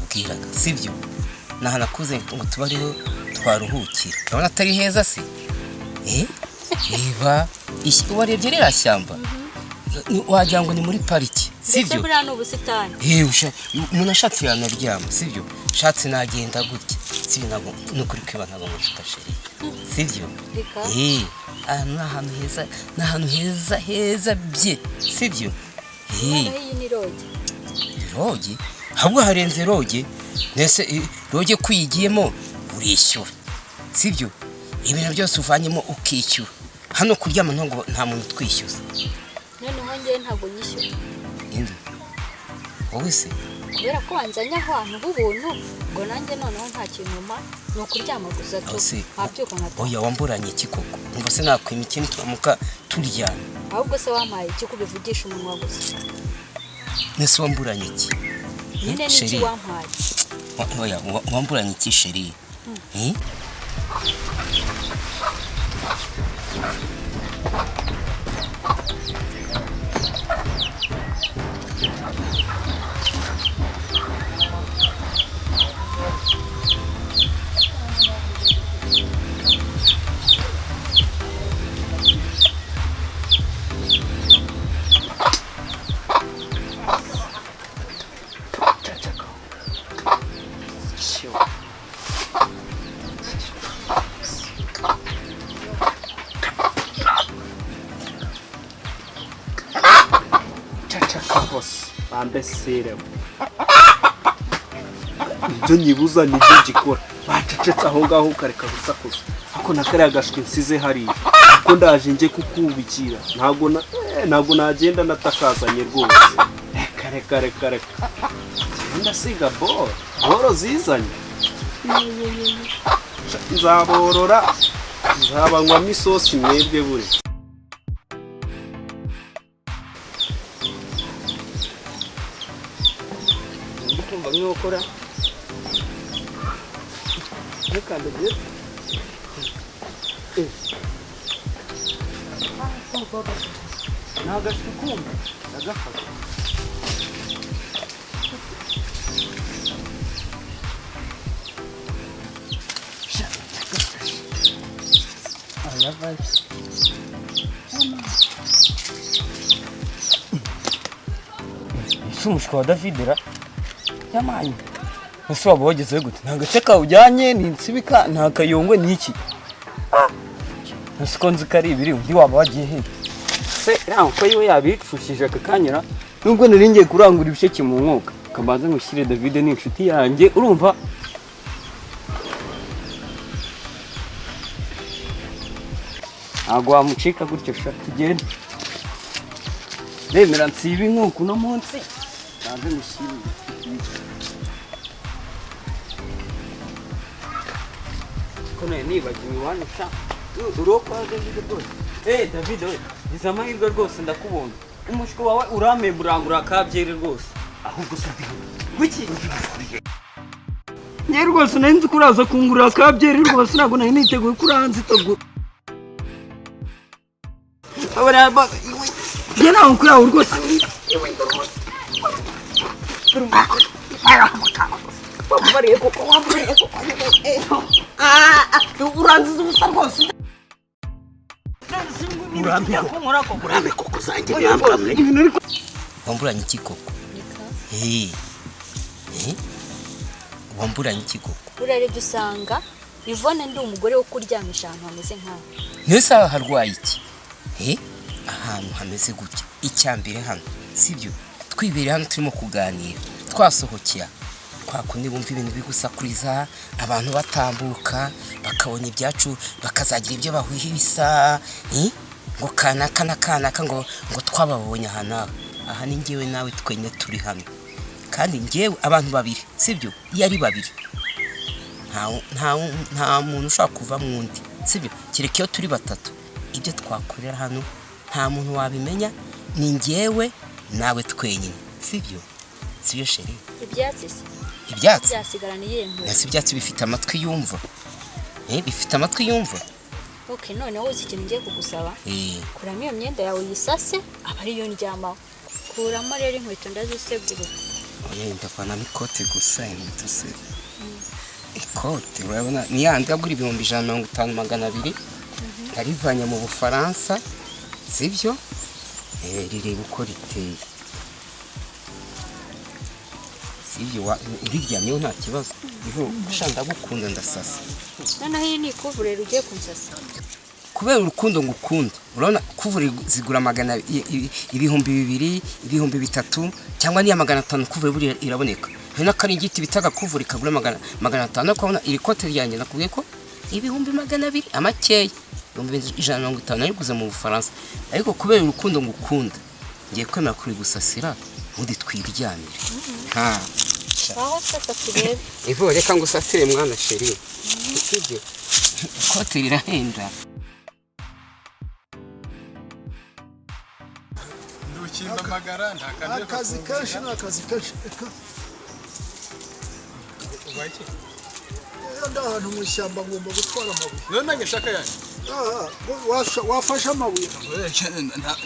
nakubwiraga sibyo nahanakuze ngo tubariho twaruhukira urabona atari heza se reba warebye ririya shyamba wagira ngo ni muri pariki sibyo buriya ni ubusitani umuntu ashatse yanaryama sibyo shatse nagenda gutya sibyo ntabwo nukuri kwiba ntabwo mushika sheri sibyo ni ahantu heza bye sibyo iyi ni roge ahubwo harenze roge nese roge kuyigiyemo urishyura sibyo ibintu byose uvanyemo ukishyura hano kuryama nta muntu twishyuza noneho njye ntabwo nyishyura indi wowe se kubera ko wanzanye ahantu h'ubuntu ngo nanjye noneho nta kintu mpa ni ukuryama gusa ntabyuka nkataha oya wamburanye iki koko umva se nakwima ikintu turamuka turyana ahubwo se wampaye iki kubivugisha umunwa gusa nese wamburanye iki nyine n'iki wampaye oya wamburanye iki sheri Ambesere ibyo nyibuza nibyo gikora bacecetse aho ngaho ukareka gusakuza ako nakare agashwe nsize hariya ko ndaje nje kukubikira ntago nagenda natakazanye rwose kare ndasiga boro zizanye nzaborora nzabanywamo isosi mwebwe bure ngokora nukandege nagashukuma nagafata ayavai Sumushwa wa Davidera yamaye ese wabogeze gute ntagace kawujyanye ninsibika nta kayongwe niki Nasiko nzi kari ibiri undi waba wagiye he se ko yiwe yabicushije akakanyira nubwo naringiye kurangura ibisheke mu mwuka kabanze ngushyire David ni inshuti yanjye urumva agwa mucika gutyo sha tugende Remera nsibi nkuko no munsi banze ngushyire kone nibagiwe wanisha uroko agende rwose David we izamahirwe rwose ndakubona umushiko wawe urame burangura kabyere rwose ahubwo sabiho wiki nye rwose nari nzi kuraza kungurira kabyere rwose ntabwo nari niteguye kuranza itogura abana ye nawe kuraho rwose wambariye koko uranziza ubusa rwose urambe koko zanjye mwambamwe wamburanye iki koko wamburanye iki koko urarebye usanga Yvonne ndi umugore wo kuryamisha ahantu hameze nkaho nese harwaye iki ahantu hameze gutya icyambere hano sibyo twibere hano turimo kuganira twasohokera kwakundi bumva ibintu bigusakuriza abantu batambuka bakabona ibyacu bakazagira ibyo bahwihisa ngo kanaka ngo twababonye aha ni ngewe nawe twenye turi hano kandi ngewe abantu babiri sibyo iyo ari babiri nta muntu ushaka kuva mu undi sibyo kireke iyo turi batatu ibyo twakorera hano nta muntu wabimenya ni ngewe nawe twenyine sibyo sheri ibyatsi byasigaraniye nasi ibyatsi bifite amatwi yumva bifite amatwi yumva okay none wowe ikintu ngiye kugusaba kuramo iyo myenda yawe yisase aba ari yo ndyamaho kuramo rero inkweto ndazisegura oya ndafana ikote gusa inkweto se ikote urabona ni yandi agura 150 arivanye mu Bufaransa sibyo rireba uko riteye sibyo rirya niyo nta kibazo iho ushanda gukunda ndasasa noneho iyi ni kuvurera ugiye kunsasa kubera urukundo ngukunda urabona kuvura zigura 200 2,000 3,000 cyangwa ni 500 kuvura buri iraboneka hari n'akaringiti bitaga kuvura ikagura 500 ukabona iri kote ryanjye nakubwiye ko 200 amakeya 150 ariguze mu Bufaransa ariko kubera urukundo ngukunda ngiye kwemera kuri gusasira undi twiryamire aho sasa turebe ivo reka ngusasire mwana sheri sibyo kote rirahenda Ndukimba magara akazi kenshi ubaki ndahantu mu ishyamba ngomba gutwara amabuye none ngeshaka yani wafashe amabuye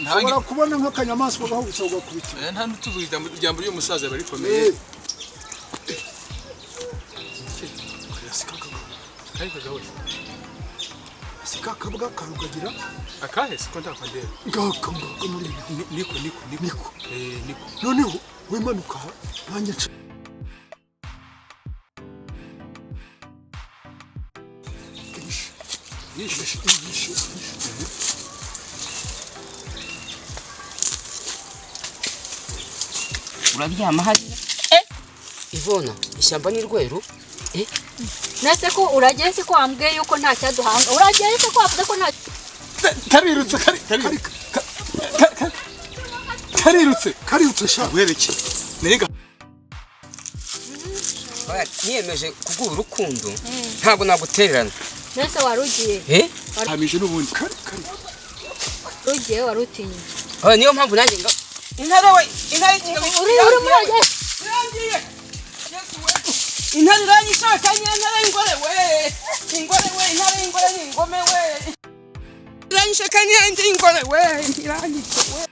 nta kubona nk'akanyamaswa gahubutse ugakubita nta nutuvuga ijambo ry'umusaza bari komeye sikakabwa karugagira akahe siko ndakondera ngaka muri niko noneho wimanuka nanjye uraryama hari Ivona ishyamba ni rweru nese ko uragiye se ko wambwiye yuko nta cyaduhanga uragiye se ko wavuze ko nta karirutse sha wereke nega niyemeje kuguha urukundo ntabwo nagutererana nese warugiye hamije n'ubundi rugiye warutinye niyo mpamvu nanjye nga intare we intare uri muragiye intare iranyishaka intare ingore we intare ingore ni ingome we iranyishaka intare ingore we iranyishaka we